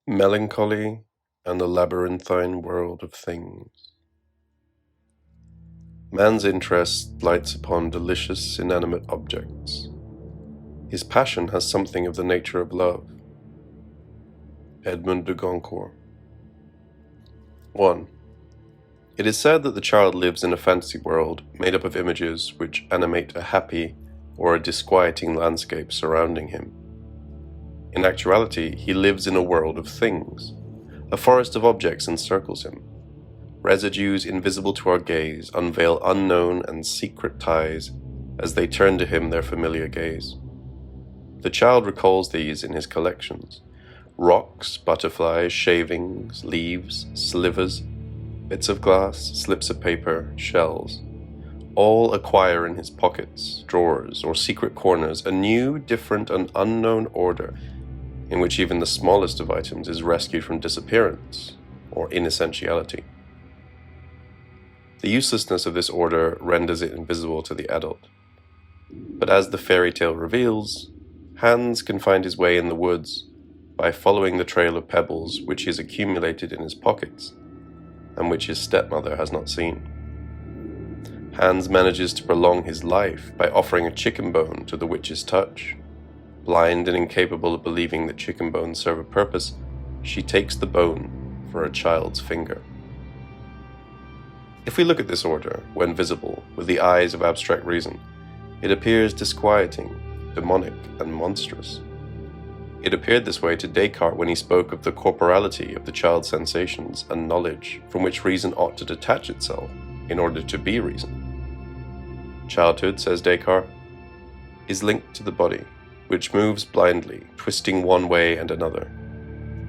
Melancholy and the labyrinthine world of things. Man's interest lights upon delicious inanimate objects. His passion has something of the nature of love. Edmond de Goncourt. 1. It is said that the child lives in a fantasy world made up of images which animate a happy or a disquieting landscape surrounding him. In actuality, he lives in a world of things. A forest of objects encircles him. Residues invisible to our gaze unveil unknown and secret ties as they turn to him their familiar gaze. The child recalls these in his collections: rocks, butterflies, shavings, leaves, slivers, bits of glass, slips of paper, shells. All acquire in his pockets, drawers, or secret corners a new, different, and unknown order in which even the smallest of items is rescued from disappearance or inessentiality. The uselessness of this order renders it invisible to the adult. But as the fairy tale reveals, Hans can find his way in the woods by following the trail of pebbles which he has accumulated in his pockets and which his stepmother has not seen. Hans manages to prolong his life by offering a chicken bone to the witch's touch. Blind and incapable of believing that chicken bones serve a purpose, she takes the bone for a child's finger. If we look at this order, when visible, with the eyes of abstract reason, it appears disquieting, demonic, and monstrous. It appeared this way to Descartes when he spoke of the corporality of the child's sensations and knowledge from which reason ought to detach itself in order to be reason. Childhood, says Descartes, is linked to the body, which moves blindly, twisting one way and another.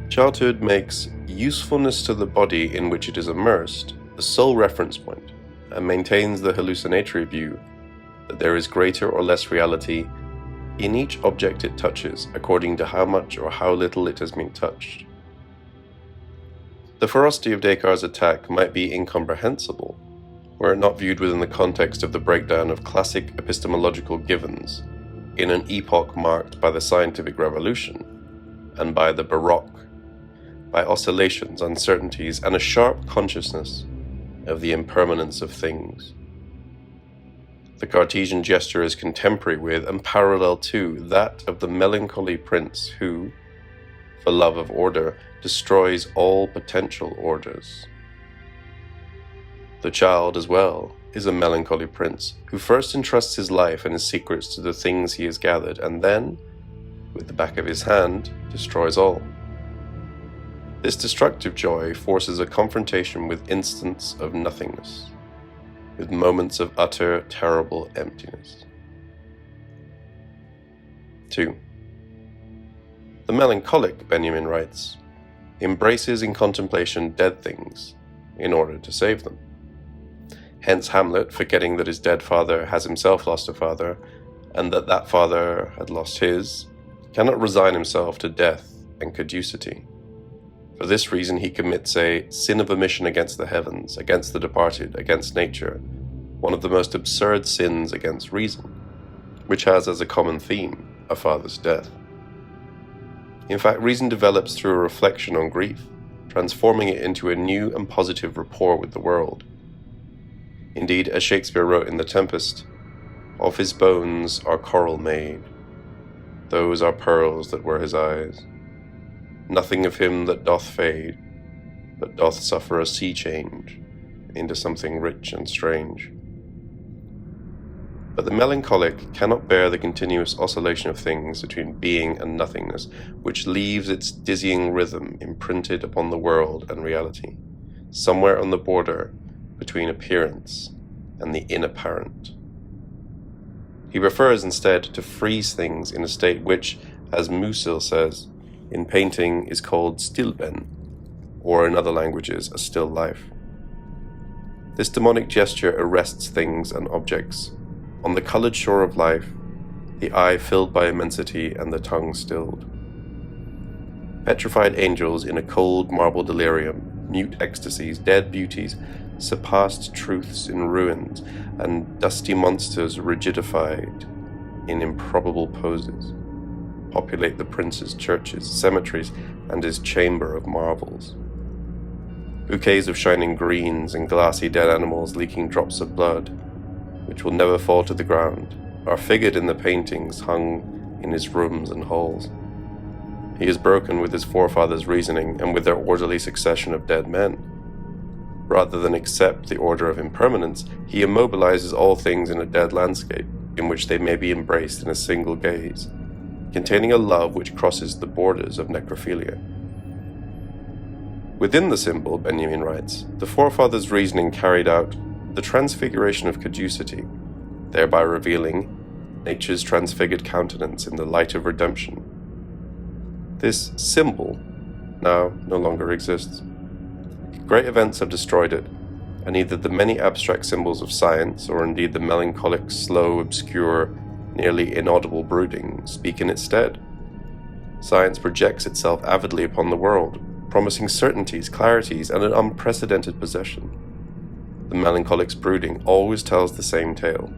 Childhood makes usefulness to the body in which it is immersed the sole reference point, and maintains the hallucinatory view that there is greater or less reality in each object it touches according to how much or how little it has been touched. The ferocity of Descartes' attack might be incomprehensible were it not viewed within the context of the breakdown of classic epistemological givens in an epoch marked by the scientific revolution and by the Baroque, by oscillations, uncertainties, and a sharp consciousness of the impermanence of things. The Cartesian gesture is contemporary with and parallel to that of the melancholy prince who, for love of order, destroys all potential orders. The child, as well, is a melancholy prince who first entrusts his life and his secrets to the things he has gathered, and then, with the back of his hand, destroys all. This destructive joy forces a confrontation with instants of nothingness, with moments of utter, terrible emptiness. 2. The melancholic, Benjamin writes, embraces in contemplation dead things in order to save them. Hence Hamlet, forgetting that his dead father has himself lost a father, and that that father had lost his, cannot resign himself to death and caducity. For this reason he commits a sin of omission against the heavens, against the departed, against nature, one of the most absurd sins against reason, which has as a common theme a father's death. In fact, reason develops through a reflection on grief, transforming it into a new and positive rapport with the world. Indeed, as Shakespeare wrote in The Tempest, "Of his bones are coral made, those are pearls that were his eyes. Nothing of him that doth fade, but doth suffer a sea change into something rich and strange." But the melancholic cannot bear the continuous oscillation of things between being and nothingness, which leaves its dizzying rhythm imprinted upon the world and reality, somewhere on the border between appearance and the inapparent. He prefers instead to freeze things in a state which, as Musil says, in painting is called stillben, or in other languages, a still life. This demonic gesture arrests things and objects on the colored shore of life, the eye filled by immensity and the tongue stilled. Petrified angels in a cold marble delirium, mute ecstasies, dead beauties, surpassed truths in ruins, and dusty monsters rigidified in improbable poses. populate the prince's churches, cemeteries, and his chamber of marvels. Bouquets of shining greens and glassy dead animals leaking drops of blood, which will never fall to the ground, are figured in the paintings hung in his rooms and halls. He is broken with his forefathers' reasoning and with their orderly succession of dead men. Rather than accept the order of impermanence, he immobilizes all things in a dead landscape, in which they may be embraced in a single gaze, containing a love which crosses the borders of necrophilia. Within the symbol, Benjamin writes, the forefathers' reasoning carried out the transfiguration of caducity, thereby revealing nature's transfigured countenance in the light of redemption. This symbol now no longer exists. Great events have destroyed it, and either the many abstract symbols of science, or indeed the melancholic, slow, obscure, nearly inaudible brooding, speak in its stead. Science projects itself avidly upon the world, promising certainties, clarities, and an unprecedented possession. The melancholic's brooding always tells the same tale.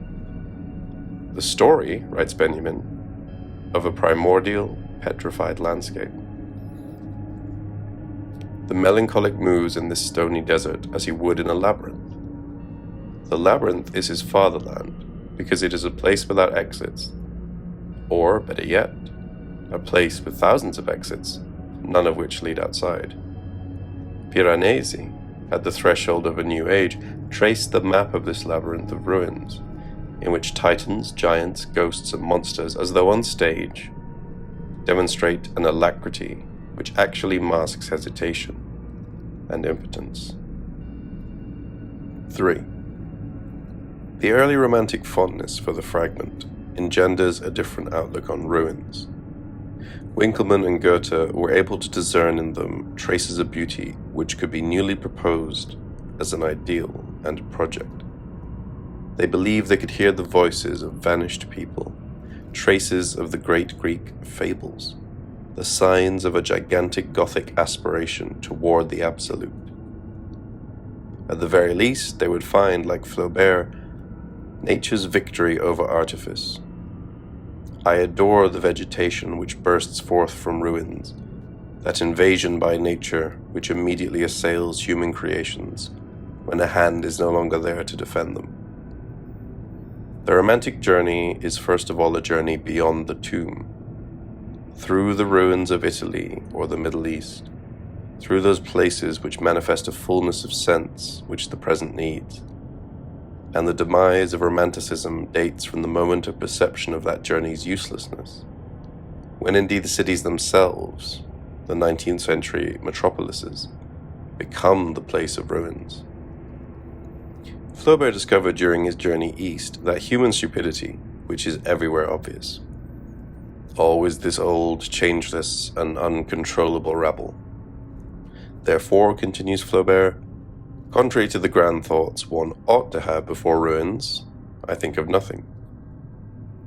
The story, writes Benjamin, of a primordial, petrified landscape. The melancholic moves in this stony desert as he would in a labyrinth. The labyrinth is his fatherland, because it is a place without exits, or, better yet, a place with thousands of exits, none of which lead outside. Piranesi, at the threshold of a new age, traced the map of this labyrinth of ruins, in which titans, giants, ghosts, and monsters, as though on stage, demonstrate an alacrity which actually masks hesitation and impotence. 3. The early romantic fondness for the fragment engenders a different outlook on ruins. Winckelmann and Goethe were able to discern in them traces of beauty which could be newly proposed as an ideal and a project. They believed they could hear the voices of vanished people, traces of the great Greek fables, the signs of a gigantic Gothic aspiration toward the absolute. At the very least, they would find, like Flaubert, nature's victory over artifice. I adore the vegetation which bursts forth from ruins, that invasion by nature which immediately assails human creations when a hand is no longer there to defend them. The romantic journey is first of all a journey beyond the tomb, through the ruins of Italy or the Middle East, through those places which manifest a fullness of sense which the present needs. And the demise of romanticism dates from the moment of perception of that journey's uselessness, when indeed the cities themselves, the 19th century metropolises, become the place of ruins. Flaubert discovered during his journey east that human stupidity, which is everywhere obvious, always this old, changeless, and uncontrollable rabble. Therefore, continues Flaubert, contrary to the grand thoughts one ought to have before ruins, I think of nothing.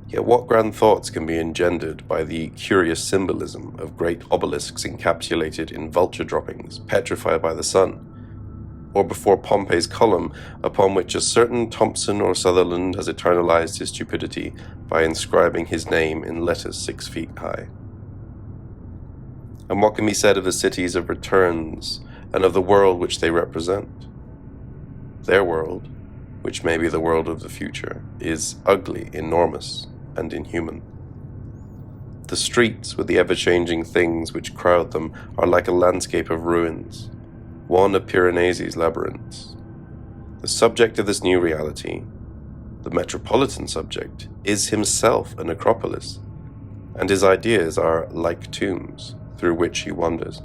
Yet what grand thoughts can be engendered by the curious symbolism of great obelisks encapsulated in vulture droppings, petrified by the sun, or before Pompey's column, upon which a certain Thompson or Sutherland has eternalized his stupidity by inscribing his name in letters 6 feet high? And what can be said of the cities of returns and of the world which they represent? Their world, which may be the world of the future, is ugly, enormous, and inhuman. The streets with the ever-changing things which crowd them are like a landscape of ruins, one of Piranesi's labyrinths. The subject of this new reality, the metropolitan subject, is himself a necropolis, and his ideas are like tombs through which he wanders.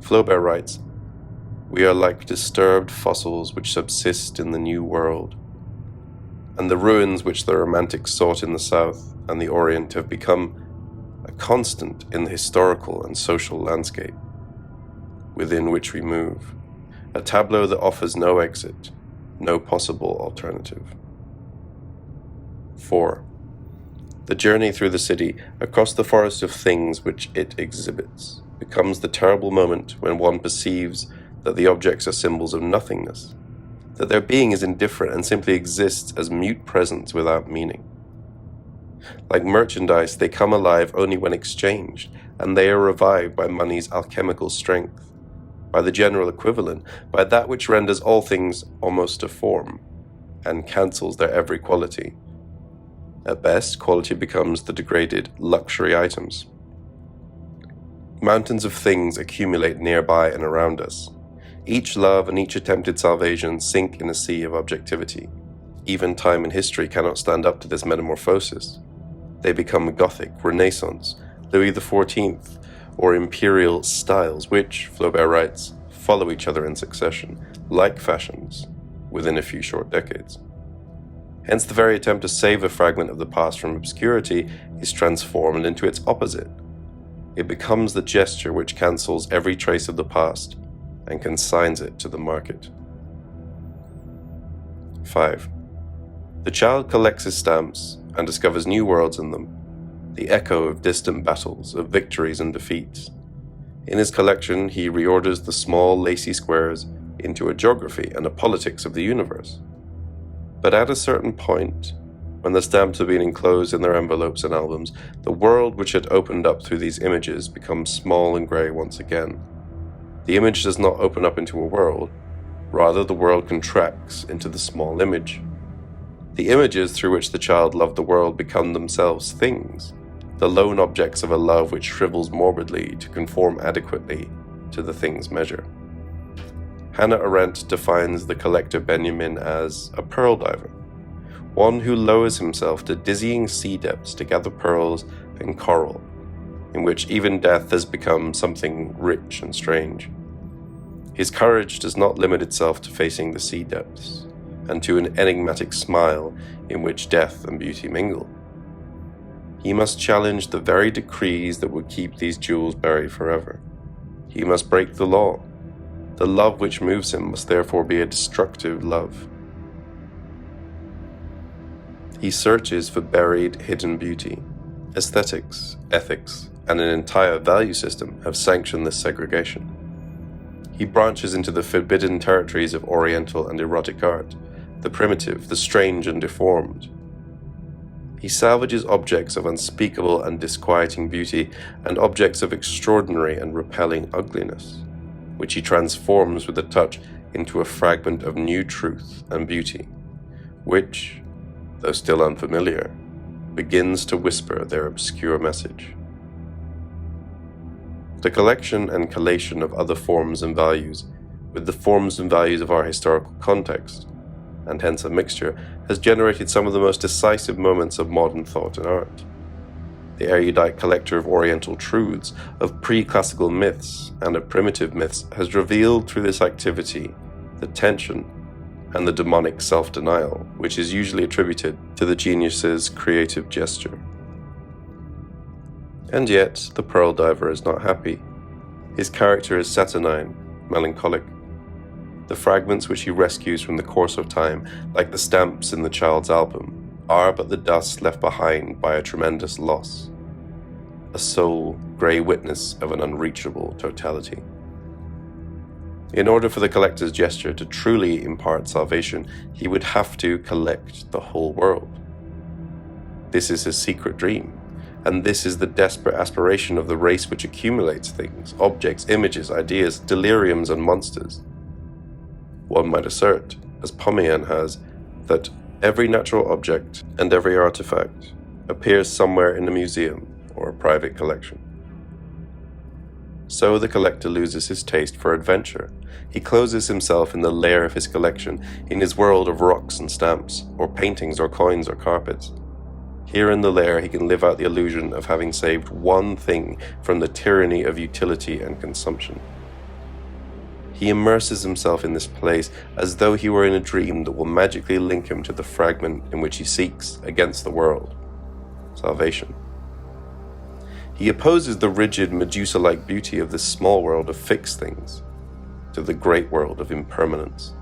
Flaubert writes, "We are like disturbed fossils which subsist in the new world, and the ruins which the romantics sought in the South and the Orient have become a constant in the historical and social landscape within which we move, a tableau that offers no exit, no possible alternative." 4. The journey through the city, across the forest of things which it exhibits, becomes the terrible moment when one perceives that the objects are symbols of nothingness, that their being is indifferent and simply exists as mute presence without meaning. Like merchandise, they come alive only when exchanged, and they are revived by money's alchemical strength, by the general equivalent, by that which renders all things almost a form, and cancels their every quality. At best, quality becomes the degraded luxury items. Mountains of things accumulate nearby and around us. Each love and each attempted salvation sink in a sea of objectivity. Even time and history cannot stand up to this metamorphosis. They become Gothic, Renaissance, Louis XIV, or imperial styles which, Flaubert writes, follow each other in succession, like fashions, within a few short decades. Hence the very attempt to save a fragment of the past from obscurity is transformed into its opposite. It becomes the gesture which cancels every trace of the past and consigns it to the market. 5. The child collects his stamps and discovers new worlds in them, the echo of distant battles, of victories and defeats. In his collection, he reorders the small, lacy squares into a geography and a politics of the universe. But at a certain point, when the stamps have been enclosed in their envelopes and albums, the world which had opened up through these images becomes small and grey once again. The image does not open up into a world, rather the world contracts into the small image. The images through which the child loved the world become themselves things, the lone objects of a love which shrivels morbidly to conform adequately to the thing's measure. Hannah Arendt defines the collector Benjamin as a pearl diver, one who lowers himself to dizzying sea depths to gather pearls and coral, in which even death has become something rich and strange. His courage does not limit itself to facing the sea depths, and to an enigmatic smile in which death and beauty mingle. He must challenge the very decrees that would keep these jewels buried forever. He must break the law. The love which moves him must therefore be a destructive love. He searches for buried, hidden beauty. Aesthetics, ethics, and an entire value system have sanctioned this segregation. He branches into the forbidden territories of Oriental and erotic art, the primitive, the strange and deformed. He salvages objects of unspeakable and disquieting beauty and objects of extraordinary and repelling ugliness, which he transforms with a touch into a fragment of new truth and beauty, which, though still unfamiliar, begins to whisper their obscure message. The collection and collation of other forms and values with the forms and values of our historical context, and hence a mixture, has generated some of the most decisive moments of modern thought and art. The erudite collector of Oriental truths, of pre-classical myths, and of primitive myths has revealed through this activity the tension and the demonic self-denial which is usually attributed to the genius's creative gesture. And yet, the pearl diver is not happy. His character is saturnine, melancholic. The fragments which he rescues from the course of time, like the stamps in the child's album, are but the dust left behind by a tremendous loss, a sole, grey witness of an unreachable totality. In order for the collector's gesture to truly impart salvation, he would have to collect the whole world. This is his secret dream, and this is the desperate aspiration of the race which accumulates things, objects, images, ideas, deliriums, and monsters. One might assert, as Pomian has, that every natural object and every artifact appears somewhere in a museum or a private collection. So the collector loses his taste for adventure. He closes himself in the lair of his collection, in his world of rocks and stamps, or paintings or coins or carpets. Here in the lair he can live out the illusion of having saved one thing from the tyranny of utility and consumption. He immerses himself in this place as though he were in a dream that will magically link him to the fragment in which he seeks, against the world, salvation. He opposes the rigid, Medusa-like beauty of this small world of fixed things to the great world of impermanence.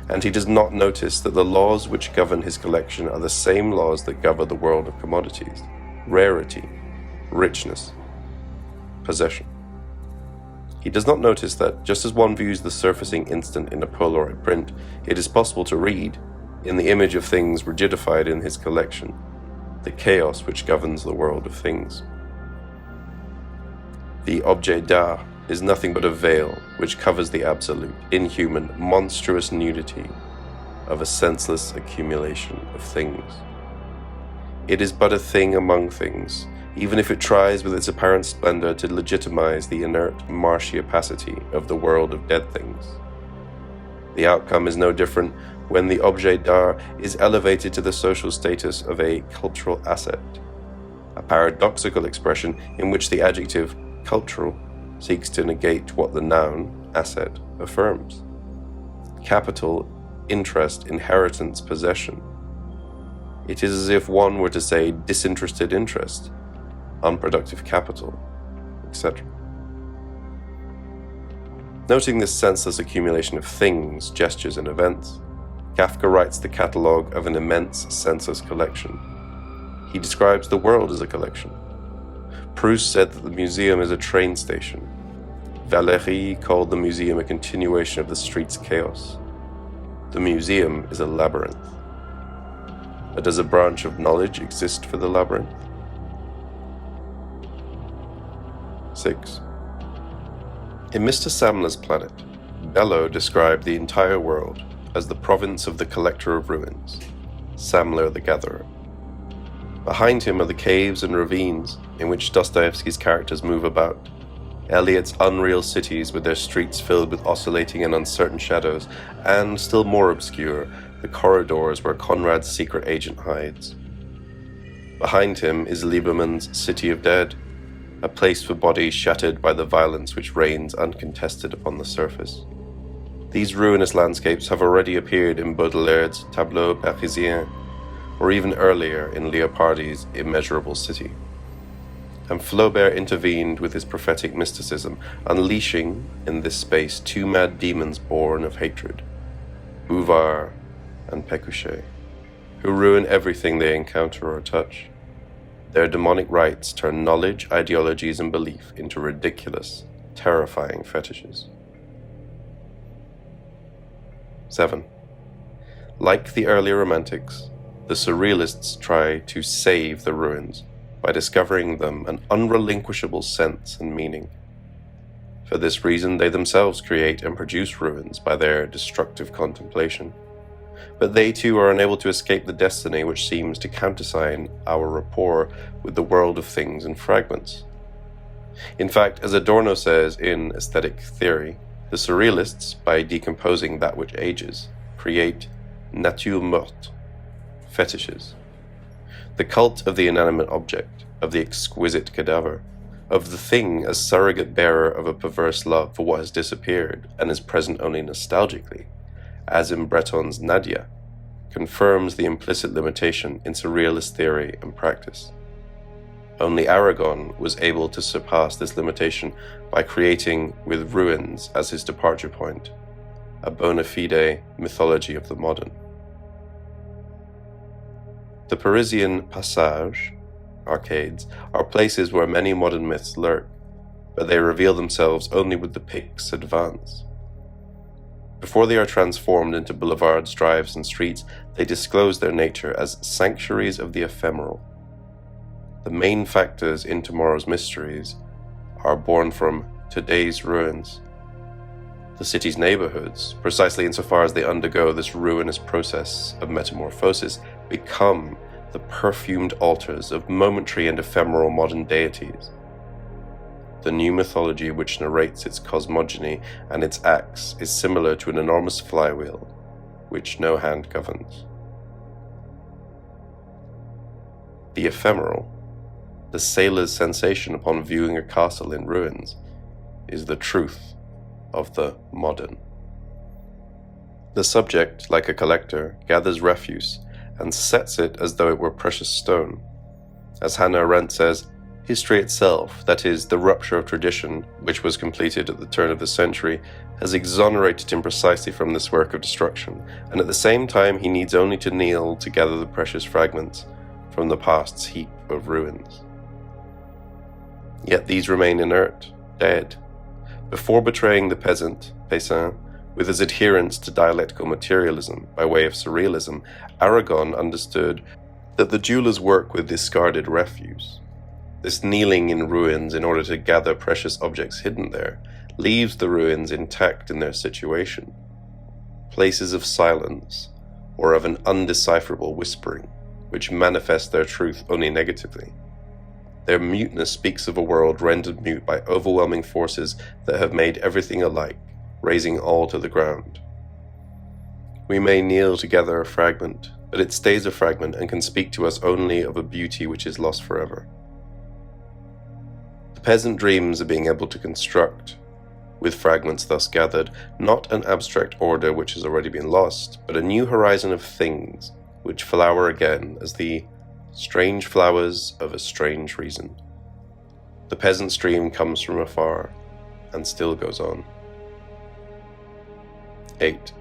And he does not notice that the laws which govern his collection are the same laws that govern the world of commodities, rarity, richness, possession. He does not notice that, just as one views the surfacing instant in a Polaroid print, it is possible to read, in the image of things rigidified in his collection, the chaos which governs the world of things. The objet d'art is nothing but a veil which covers the absolute, inhuman, monstrous nudity of a senseless accumulation of things. It is but a thing among things, even if it tries with its apparent splendor to legitimize the inert, marshy opacity of the world of dead things. The outcome is no different when the objet d'art is elevated to the social status of a cultural asset, a paradoxical expression in which the adjective cultural seeks to negate what the noun, asset, affirms. Capital, interest, inheritance, possession. It is as if one were to say disinterested interest, unproductive capital, etc. Noting this senseless accumulation of things, gestures, and events, Kafka writes the catalogue of an immense senseless collection. He describes the world as a collection. Proust said that the museum is a train station. Valéry called the museum a continuation of the street's chaos. The museum is a labyrinth. But does a branch of knowledge exist for the labyrinth? 6. In Mr. Samler's planet, Bello described the entire world as the province of the collector of ruins, Samler the gatherer. Behind him are the caves and ravines in which Dostoevsky's characters move about, Eliot's unreal cities with their streets filled with oscillating and uncertain shadows, and, still more obscure, the corridors where Conrad's secret agent hides. Behind him is Lieberman's City of Dead, a place for bodies shattered by the violence which reigns uncontested upon the surface. These ruinous landscapes have already appeared in Baudelaire's Tableau Parisien, or even earlier in Leopardi's Immeasurable City. And Flaubert intervened with his prophetic mysticism, unleashing in this space two mad demons born of hatred, Bouvard and Pécuchet, who ruin everything they encounter or touch. Their demonic rites turn knowledge, ideologies, and belief into ridiculous, terrifying fetishes. 7. Like the earlier Romantics, the Surrealists try to save the ruins by discovering them an unrelinquishable sense and meaning. For this reason, they themselves create and produce ruins by their destructive contemplation. But they too are unable to escape the destiny which seems to countersign our rapport with the world of things and fragments. In fact, as Adorno says in Aesthetic Theory, the Surrealists, by decomposing that which ages, create nature morte, fetishes. The cult of the inanimate object, of the exquisite cadaver, of the thing as surrogate bearer of a perverse love for what has disappeared and is present only nostalgically, as in Breton's Nadia, confirms the implicit limitation in surrealist theory and practice. Only Aragon was able to surpass this limitation by creating, with ruins as his departure point, a bona fide mythology of the modern. The Parisian Passage, arcades, are places where many modern myths lurk, but they reveal themselves only with the Pict's advance. Before they are transformed into boulevards, drives, and streets, they disclose their nature as sanctuaries of the ephemeral. The main factors in tomorrow's mysteries are born from today's ruins. The city's neighborhoods, precisely insofar as they undergo this ruinous process of metamorphosis, become the perfumed altars of momentary and ephemeral modern deities. The new mythology which narrates its cosmogony and its acts is similar to an enormous flywheel, which no hand governs. The ephemeral, the sailor's sensation upon viewing a castle in ruins, is the truth of the modern. The subject, like a collector, gathers refuse and sets it as though it were precious stone. As Hannah Arendt says, history itself, that is, the rupture of tradition, which was completed at the turn of the century, has exonerated him precisely from this work of destruction, and at the same time he needs only to kneel to gather the precious fragments from the past's heap of ruins. Yet these remain inert, dead. Before betraying the peasant, Paysan, with his adherence to dialectical materialism by way of surrealism, Aragon understood that the jewelers work with discarded refuse. This kneeling in ruins in order to gather precious objects hidden there leaves the ruins intact in their situation, places of silence or of an undecipherable whispering, which manifest their truth only negatively. Their muteness speaks of a world rendered mute by overwhelming forces that have made everything alike, razing all to the ground. We may kneel to gather a fragment, but it stays a fragment and can speak to us only of a beauty which is lost forever. The peasant dreams of being able to construct, with fragments thus gathered, not an abstract order which has already been lost, but a new horizon of things which flower again as the strange flowers of a strange reason. The peasant's dream comes from afar and still goes on. 8.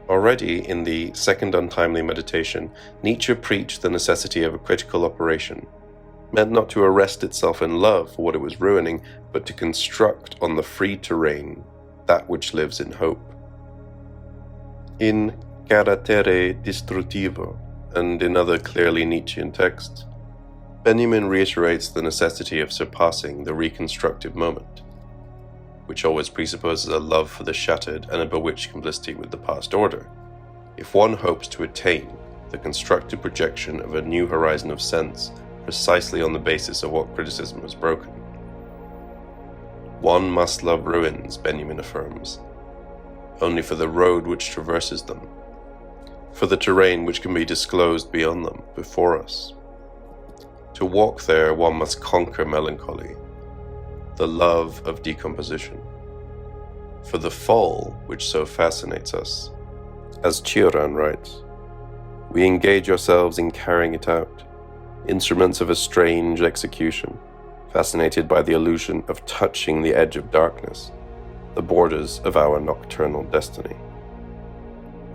Already in the second untimely meditation, Nietzsche preached the necessity of a critical operation, meant not to arrest itself in love for what it was ruining, but to construct on the free terrain that which lives in hope. In Carattere Distruttivo, and in other clearly Nietzschean texts, Benjamin reiterates the necessity of surpassing the reconstructive moment, which always presupposes a love for the shattered and a bewitched complicity with the past order, if one hopes to attain the constructive projection of a new horizon of sense precisely on the basis of what criticism has broken. One must love ruins, Benjamin affirms, only for the road which traverses them, for the terrain which can be disclosed beyond them, before us. To walk there, one must conquer melancholy, the love of decomposition, for the fall which so fascinates us. As Cioran writes, we engage ourselves in carrying it out, instruments of a strange execution, fascinated by the illusion of touching the edge of darkness, the borders of our nocturnal destiny.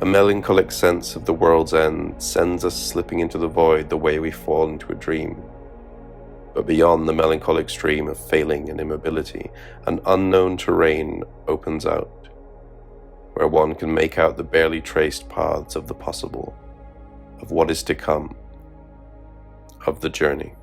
A melancholic sense of the world's end sends us slipping into the void the way we fall into a dream. But beyond the melancholic stream of failing and immobility, an unknown terrain opens out, where one can make out the barely traced paths of the possible, of what is to come, of the journey.